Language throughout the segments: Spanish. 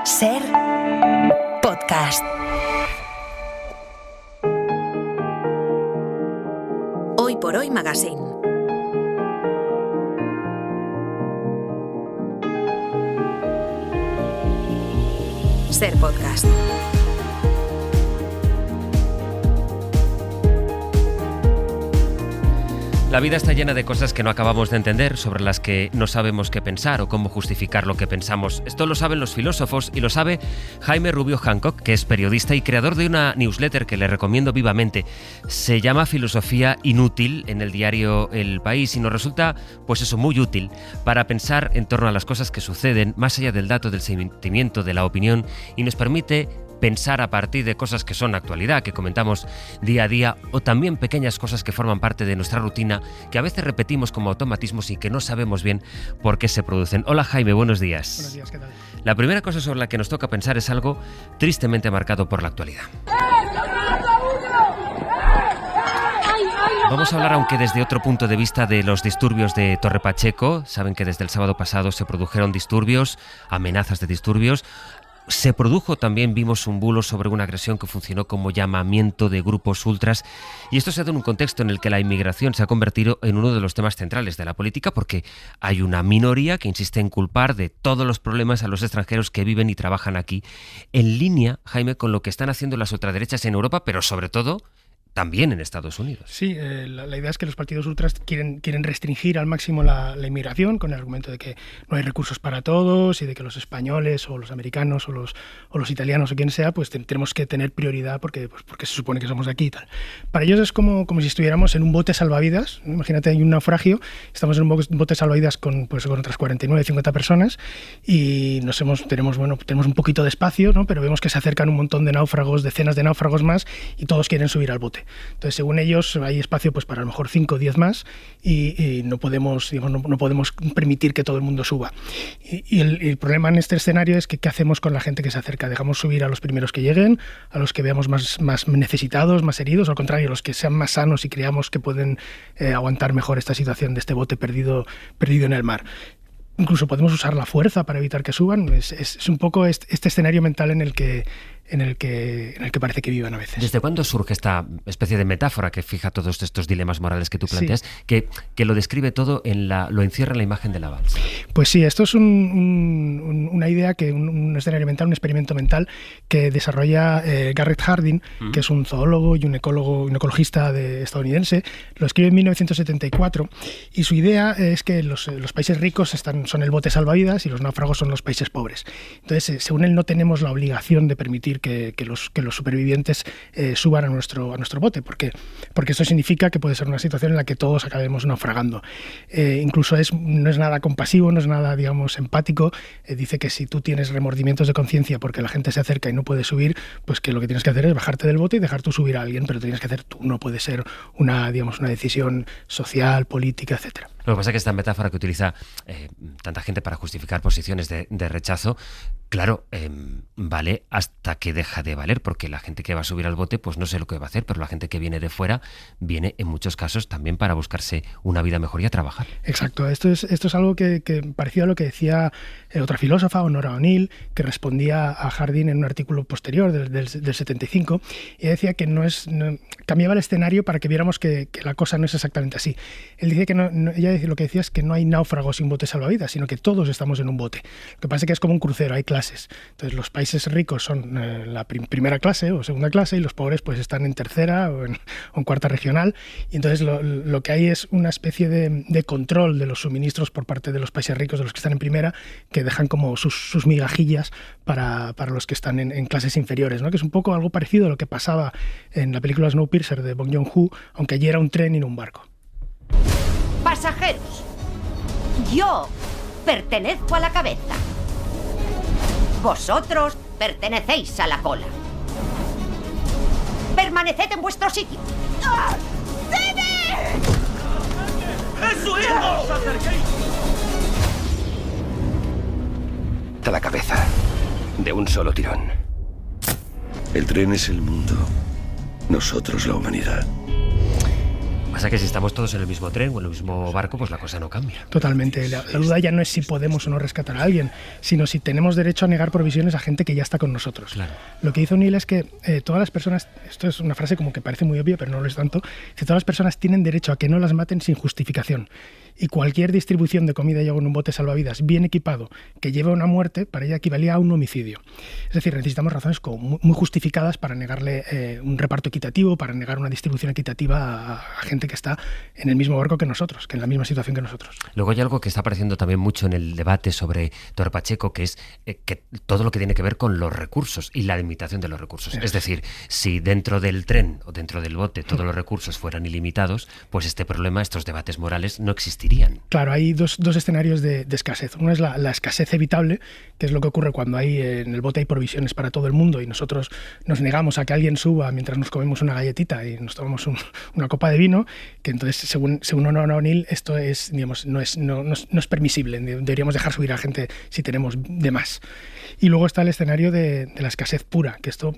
Ser podcast. Hoy por hoy Magazine. Ser podcast. La vida está llena de cosas que no acabamos de entender, sobre las que no sabemos qué pensar o cómo justificar lo que pensamos. Esto lo saben los filósofos y lo sabe Jaime Rubio Hancock, que es periodista y creador de una newsletter que le recomiendo vivamente. Se llama Filosofía Inútil en el diario El País y nos resulta, pues eso, muy útil para pensar en torno a las cosas que suceden más allá del dato, del sentimiento, de la opinión, y nos permite pensar a partir de cosas que son actualidad, que comentamos día a día, o también pequeñas cosas que forman parte de nuestra rutina, que a veces repetimos como automatismos y que no sabemos bien por qué se producen. Hola Jaime, buenos días. Buenos días, ¿qué tal? La primera cosa sobre la que nos toca pensar es algo tristemente marcado por la actualidad. Vamos a hablar, aunque desde otro punto de vista, de los disturbios de Torre Pacheco. Saben que desde el sábado pasado se produjeron disturbios, amenazas de disturbios. Se produjo también, vimos un bulo sobre una agresión que funcionó como llamamiento de grupos ultras, y esto se da en un contexto en el que la inmigración se ha convertido en uno de los temas centrales de la política, porque hay una minoría que insiste en culpar de todos los problemas a los extranjeros que viven y trabajan aquí, en línea, Jaime, con lo que están haciendo las ultraderechas en Europa, pero sobre todo también en Estados Unidos. Sí, la idea es que los partidos ultras quieren restringir al máximo la inmigración, con el argumento de que no hay recursos para todos y de que los españoles o los americanos o los italianos o quien sea, pues tenemos que tener prioridad porque se supone que somos de aquí y tal. Para ellos es como si estuviéramos en un bote salvavidas, ¿no? Imagínate, hay un naufragio, estamos en un bote salvavidas con otras 49, 50 personas y tenemos un poquito de espacio, ¿no? Pero vemos que se acercan un montón de náufragos, decenas de náufragos más, y todos quieren subir al bote. Entonces, según ellos, hay espacio pues para a lo mejor 5 o 10 más y no podemos permitir que todo el mundo suba. Y el problema en este escenario es que ¿qué hacemos con la gente que se acerca? ¿Dejamos subir a los primeros que lleguen, a los que veamos más necesitados, más heridos, o al contrario, a los que sean más sanos y creamos que pueden aguantar mejor esta situación de este bote perdido en el mar? Incluso podemos usar la fuerza para evitar que suban. Es un poco este escenario mental en el que parece que viven a veces. ¿Desde cuándo surge esta especie de metáfora que fija todos estos dilemas morales que tú planteas, sí, que lo describe todo, lo encierra en la imagen de la balsa? Pues sí, esto es una idea, un escenario mental, un experimento mental que desarrolla Garrett Hardin, que es un zoólogo y un ecologista estadounidense. Lo escribe en 1974 y su idea es que los países ricos son el bote salvavidas y los náufragos son los países pobres. Entonces, según él, no tenemos la obligación de permitir que los supervivientes suban a nuestro bote, porque eso significa que puede ser una situación en la que todos acabemos naufragando. Incluso no es nada compasivo, no es nada, digamos, empático. Dice que si tú tienes remordimientos de conciencia porque la gente se acerca y no puede subir, pues que lo que tienes que hacer es bajarte del bote y dejar tú subir a alguien, pero tienes que hacer tú, no puede ser una decisión social, política, etcétera. Lo que pasa es que esta metáfora que utiliza tanta gente para justificar posiciones de rechazo, claro, vale hasta que deja de valer, porque la gente que va a subir al bote, pues no sé lo que va a hacer, pero la gente que viene de fuera viene en muchos casos también para buscarse una vida mejor y a trabajar. Exacto, esto es algo que parecido a lo que decía otra filósofa, Honora O'Neill, que respondía a Hardin en un artículo posterior del 75, y decía que cambiaba el escenario para que viéramos que la cosa no es exactamente así. Él dice que ella lo que decía es que no hay náufragos sin bote salvavidas, sino que todos estamos en un bote. Lo que pasa es que es como un crucero, hay clases. Entonces los países ricos son la primera clase o segunda clase y los pobres pues están en tercera o en cuarta regional, y entonces lo que hay es una especie de control de los suministros por parte de los países ricos, de los que están en primera, que dejan como sus migajillas para los que están en clases inferiores, ¿no? Que es un poco algo parecido a lo que pasaba en la película Snowpiercer de Bong Joon-ho, aunque allí era un tren y no un barco. Pasajeros, yo pertenezco a la cabeza. Vosotros pertenecéis a la cola. Permaneced en vuestro sitio. ¡Debe! ¡Es su hijo! ¡Os acerquéis! A la cabeza, de un solo tirón. El tren es el mundo, nosotros la humanidad. Pasa que si estamos todos en el mismo tren o en el mismo barco, pues la cosa no cambia. Totalmente. La duda ya no es si podemos o no rescatar a alguien, sino si tenemos derecho a negar provisiones a gente que ya está con nosotros. Claro. Lo que hizo O'Neill es que todas las personas, esto es una frase como que parece muy obvia, pero no lo es tanto, que todas las personas tienen derecho a que no las maten sin justificación. Y cualquier distribución de comida y agua en un bote salvavidas bien equipado que lleve a una muerte, para ella equivalía a un homicidio. Es decir, necesitamos razones como muy justificadas para negarle un reparto equitativo, para negar una distribución equitativa a gente que está en el mismo barco que nosotros, que en la misma situación que nosotros. Luego hay algo que está apareciendo también mucho en el debate sobre Torre Pacheco, que es que todo lo que tiene que ver con los recursos y la limitación de los recursos. Es decir, si dentro del tren o dentro del bote todos los recursos fueran ilimitados, pues este problema, estos debates morales no existirían. Claro, hay dos escenarios de escasez. Uno es la escasez evitable, que es lo que ocurre cuando en el bote hay provisiones para todo el mundo y nosotros nos negamos a que alguien suba mientras nos comemos una galletita y nos tomamos una copa de vino, que entonces, según O'Neill, esto es, digamos, no es permisible. Deberíamos dejar subir a gente si tenemos de más. Y luego está el escenario de la escasez pura, que esto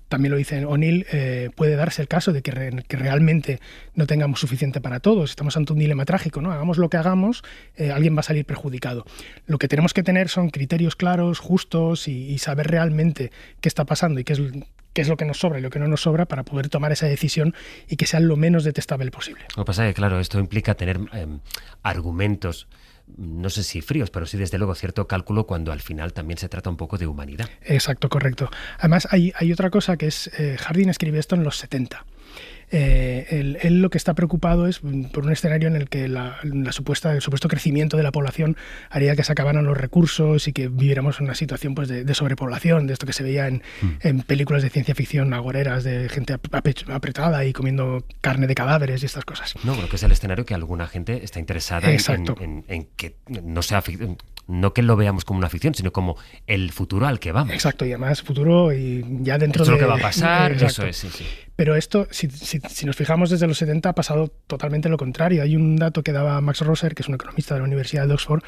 también lo dice O'Neill, puede darse el caso de que realmente no tengamos suficiente para todos. Estamos ante un dilema trágico, ¿no? Hagamos lo que hagamos, alguien va a salir perjudicado. Lo que tenemos que tener son criterios claros, justos y saber realmente qué está pasando y qué es lo que nos sobra y lo que no nos sobra para poder tomar esa decisión y que sea lo menos detestable posible. Lo que pasa es que, claro, esto implica tener argumentos, no sé si fríos, pero sí desde luego cierto cálculo cuando al final también se trata un poco de humanidad. Exacto, correcto. Además hay otra cosa que es, Harding escribe esto en los 70. Él lo que está preocupado es por un escenario en el que el supuesto crecimiento de la población haría que se acabaran los recursos y que viviéramos en una situación pues, de sobrepoblación, de esto que se veía en películas de ciencia ficción agoreras, de gente apretada y comiendo carne de cadáveres y estas cosas. No, creo que es el escenario que alguna gente está interesada en que no sea ficción. No que lo veamos como una ficción, sino como el futuro al que vamos. Exacto, y además futuro y ya dentro esto de... es lo que va a pasar, Exacto. eso es, sí. Pero esto, si nos fijamos desde los 70, ha pasado totalmente lo contrario. Hay un dato que daba Max Rosser, que es un economista de la Universidad de Oxford,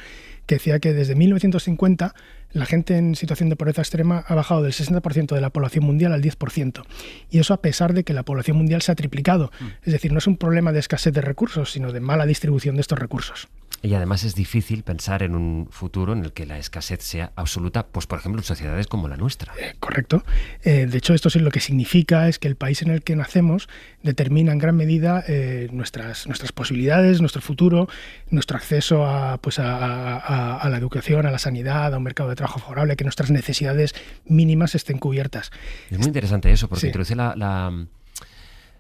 que decía que desde 1950 la gente en situación de pobreza extrema ha bajado del 60% de la población mundial al 10%. Y eso a pesar de que la población mundial se ha triplicado. Es decir, no es un problema de escasez de recursos, sino de mala distribución de estos recursos. Y además es difícil pensar en un futuro en el que la escasez sea absoluta, pues por ejemplo en sociedades como la nuestra. Correcto. De hecho, esto lo que significa es que el país en el que nacemos determina en gran medida nuestras posibilidades, nuestro futuro, nuestro acceso a la educación, a la sanidad, a un mercado de trabajo favorable, que nuestras necesidades mínimas estén cubiertas. Es muy interesante eso, porque sí. Introduce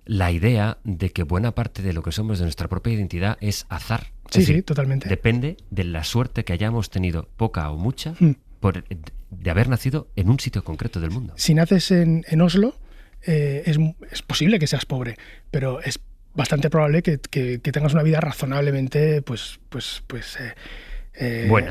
la idea de que buena parte de lo que somos, de nuestra propia identidad, es azar. Es decir, totalmente. Depende de la suerte que hayamos tenido, poca o mucha, de haber nacido en un sitio concreto del mundo. Si naces en Oslo, es posible que seas pobre, pero es bastante probable que tengas una vida razonablemente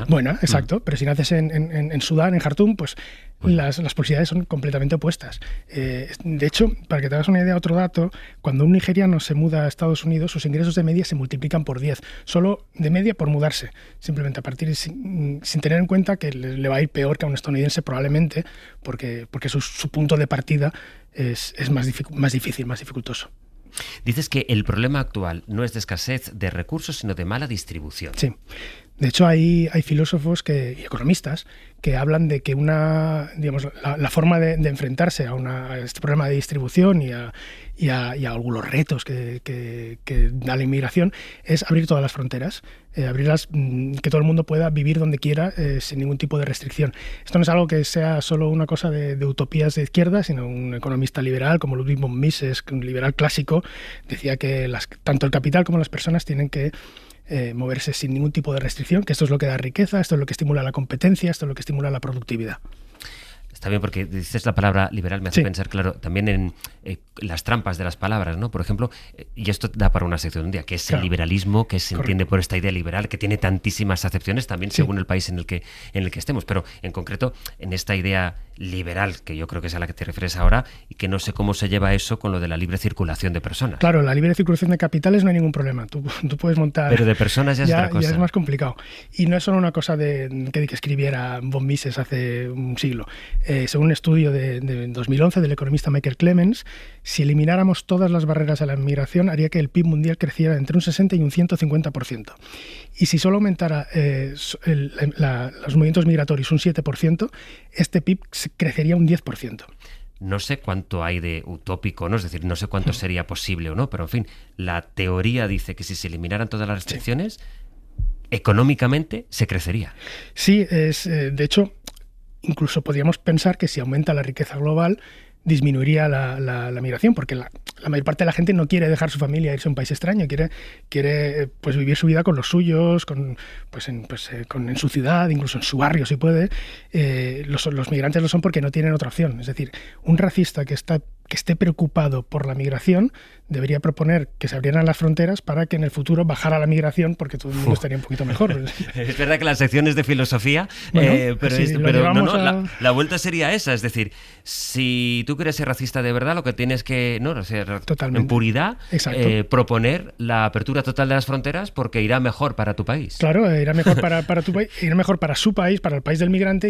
buena, exacto. Pero si naces en Sudán, en Jartum, pues las posibilidades son completamente opuestas. De hecho, para que te hagas una idea, otro dato, cuando un nigeriano se muda a Estados Unidos, sus ingresos de media se multiplican por 10, solo de media por mudarse, simplemente a partir sin tener en cuenta que le va a ir peor que a un estadounidense probablemente, porque su punto de partida es más difícil, más dificultoso. Dices que el problema actual no es de escasez de recursos, sino de mala distribución. Sí. De hecho, hay filósofos y economistas que hablan de que la forma de enfrentarse a este problema de distribución y a los retos que da la inmigración es abrir todas las fronteras, abrirlas, que todo el mundo pueda vivir donde quiera sin ningún tipo de restricción. Esto no es algo que sea solo una cosa de utopías de izquierda, sino un economista liberal como Ludwig von Mises, un liberal clásico, decía que tanto el capital como las personas tienen que moverse sin ningún tipo de restricción, que esto es lo que da riqueza, esto es lo que estimula la competencia, esto es lo que estimula la productividad. Está bien, porque dices la palabra liberal, me hace pensar, claro, también en las trampas de las palabras, ¿no? Por ejemplo, y esto da para una sección un día, que es el liberalismo, que se entiende por esta idea liberal, que tiene tantísimas acepciones también según el país en el que estemos, pero en concreto en esta idea liberal, que yo creo que es a la que te refieres ahora, y que no sé cómo se lleva eso con lo de la libre circulación de personas. Claro, la libre circulación de capitales no hay ningún problema, tú puedes montar... Pero de personas ya es otra cosa. Ya es más complicado. Y no es solo una cosa que escribiera von Mises hace un siglo. según un estudio de 2011 del economista Michael Clemens, si elimináramos todas las barreras a la inmigración, haría que el PIB mundial creciera entre un 60 y un 150%. Y si solo aumentara los movimientos migratorios un 7%, este PIB crecería un 10%. No sé cuánto hay de utópico, ¿no? Es decir, no sé cuánto sería posible o no, pero en fin, la teoría dice que si se eliminaran todas las restricciones, económicamente se crecería. Sí, de hecho, incluso podríamos pensar que si aumenta la riqueza global, disminuiría la migración, porque la mayor parte de la gente no quiere dejar su familia e irse a un país extraño, quiere pues vivir su vida con los suyos, en su ciudad, incluso en su barrio si puede. Los migrantes lo son porque no tienen otra opción. Es decir, un racista que esté preocupado por la migración debería proponer que se abrieran las fronteras para que en el futuro bajara la migración, porque todo el mundo estaría un poquito mejor. Es verdad que la sección es de filosofía, bueno, pero la vuelta sería esa. Es decir, si tú quieres ser racista de verdad, lo que tienes que, en puridad, proponer la apertura total de las fronteras, porque irá mejor para tu país. Claro, irá mejor para tu país, irá mejor para su país, para el país del migrante,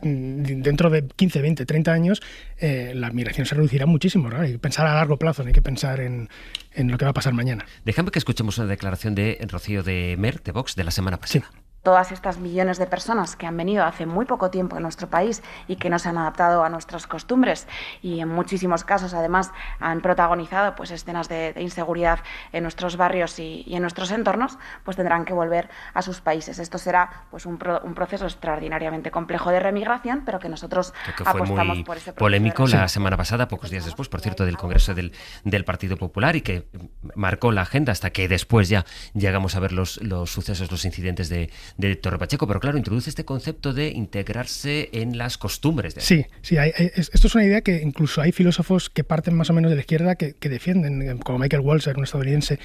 dentro de 15, 20, 30 años la migración se reducirá muchísimo, ¿no? Hay que pensar a largo plazo, no hay que pensar en lo que va a pasar mañana. Déjame que escuchemos una declaración de Rocío de Mer, de Vox, de la semana pasada. Sí. Todas estas millones de personas que han venido hace muy poco tiempo en nuestro país y que no se han adaptado a nuestras costumbres y en muchísimos casos además han protagonizado pues escenas de inseguridad en nuestros barrios y en nuestros entornos, pues tendrán que volver a sus países. Esto será pues un proceso extraordinariamente complejo de remigración, pero que nosotros apostamos por ese proceso. Polémico la semana pasada, pocos días después, por cierto, del Congreso del Partido Popular, y que marcó la agenda hasta que después ya llegamos a ver los sucesos, los incidentes de Torre Pacheco, pero claro, introduce este concepto de integrarse en las costumbres. Sí, esto es una idea que incluso hay filósofos que parten más o menos de la izquierda que defienden, como Michael Walzer, un estadounidense,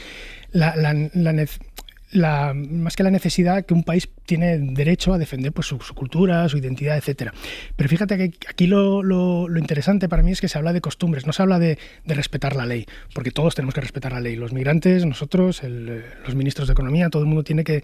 más que la necesidad que un país tiene derecho a defender pues, su cultura, su identidad, etcétera. Pero fíjate que aquí lo interesante para mí es que se habla de costumbres, no se habla de respetar la ley, porque todos tenemos que respetar la ley. Los migrantes, nosotros, los ministros de Economía, todo el mundo tiene que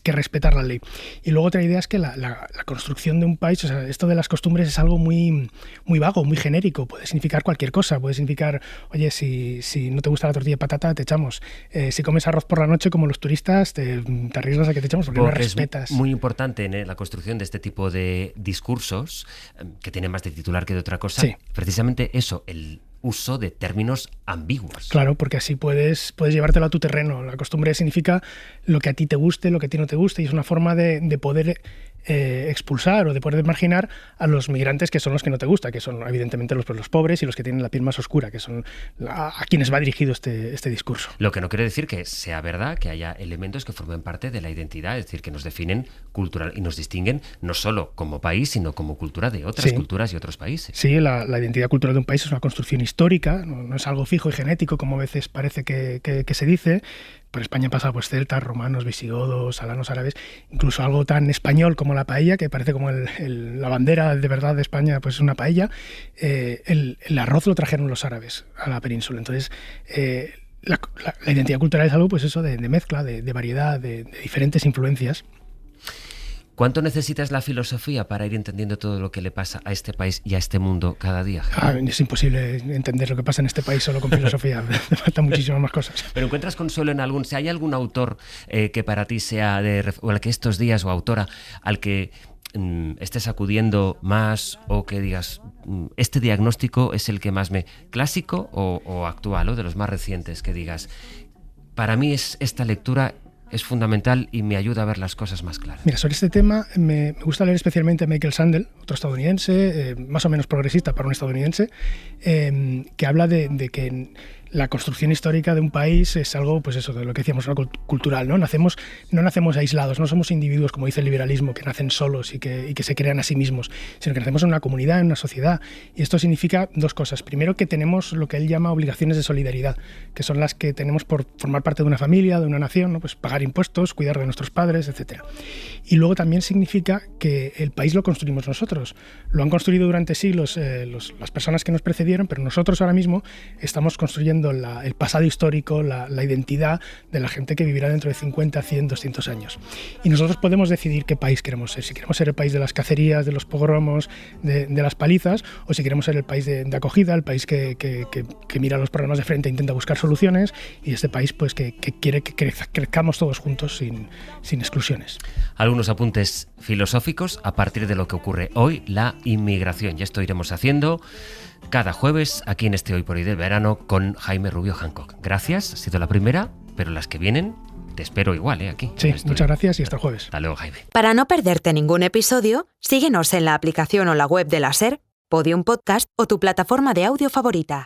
respetar la ley. Y luego otra idea es que la construcción de un país, o sea, esto de las costumbres es algo muy, muy vago, muy genérico. Puede significar cualquier cosa, puede significar, oye, si no te gusta la tortilla de patata, te echamos. Si comes arroz por la noche, como los turistas, te arriesgas a que te echamos porque no respetas. Es muy importante en la construcción de este tipo de discursos, que tiene más de titular que de otra cosa, precisamente eso, el uso de términos ambiguos. Claro, porque así puedes llevártelo a tu terreno. La costumbre significa lo que a ti te guste, lo que a ti no te guste, y es una forma de poder expulsar o de poder marginar a los migrantes que son los que no te gusta, que son evidentemente los pobres y los que tienen la piel más oscura, que son a quienes va dirigido este discurso. Lo que no quiere decir que sea verdad que haya elementos que formen parte de la identidad, es decir, que nos definen cultural y nos distinguen no solo como país, sino como cultura de otras culturas y otros países. Sí, la identidad cultural de un país es una construcción histórica, no es algo fijo y genético como a veces parece que se dice. Por España pasa pues celtas, romanos, visigodos, alanos, árabes, incluso algo tan español como la paella, que parece como la bandera de verdad de España, pues es una paella. El arroz lo trajeron los árabes a la península. Entonces, la identidad cultural es algo pues eso de mezcla, de variedad, de diferentes influencias. ¿Cuánto necesitas la filosofía para ir entendiendo todo lo que le pasa a este país y a este mundo cada día? Es imposible entender lo que pasa en este país solo con filosofía. Me faltan muchísimas más cosas. ¿Pero encuentras consuelo en si hay algún autor que para ti sea o al que estos días, o autora al que estés acudiendo más, o que digas, este diagnóstico es el que más clásico o actual, o de los más recientes, que digas, para mí esta lectura es fundamental y me ayuda a ver las cosas más claras? Mira, sobre este tema me gusta leer especialmente a Michael Sandel, otro estadounidense, más o menos progresista para un estadounidense, que habla de que la construcción histórica de un país es algo, pues eso, de lo que decíamos, algo cultural, ¿no? No nacemos aislados, no somos individuos, como dice el liberalismo, que nacen solos y que se crean a sí mismos, sino que nacemos en una comunidad, en una sociedad. Y esto significa dos cosas. Primero, que tenemos lo que él llama obligaciones de solidaridad, que son las que tenemos por formar parte de una familia, de una nación, ¿no? Pues pagar impuestos, cuidar de nuestros padres, etc. Y luego también significa que el país lo construimos nosotros. Lo han construido durante siglos las personas que nos precedieron, pero nosotros ahora mismo estamos construyendo determinando el pasado histórico, la identidad de la gente que vivirá dentro de 50, 100, 200 años. Y nosotros podemos decidir qué país queremos ser, si queremos ser el país de las cacerías, de los pogromos, de las palizas, o si queremos ser el país de acogida, el país que mira los problemas de frente e intenta buscar soluciones, y este país pues que quiere que crezcamos todos juntos sin exclusiones. Algunos apuntes filosóficos a partir de lo que ocurre hoy, la inmigración. Y esto iremos haciendo cada jueves aquí en este Hoy por Hoy de verano con Jaime Rubio Hancock. Gracias, ha sido la primera, pero las que vienen te espero igual, aquí. Sí, muchas gracias y hasta el jueves. Hasta luego, Jaime. Para no perderte ningún episodio, síguenos en la aplicación o la web de la SER, Podium Podcast o tu plataforma de audio favorita.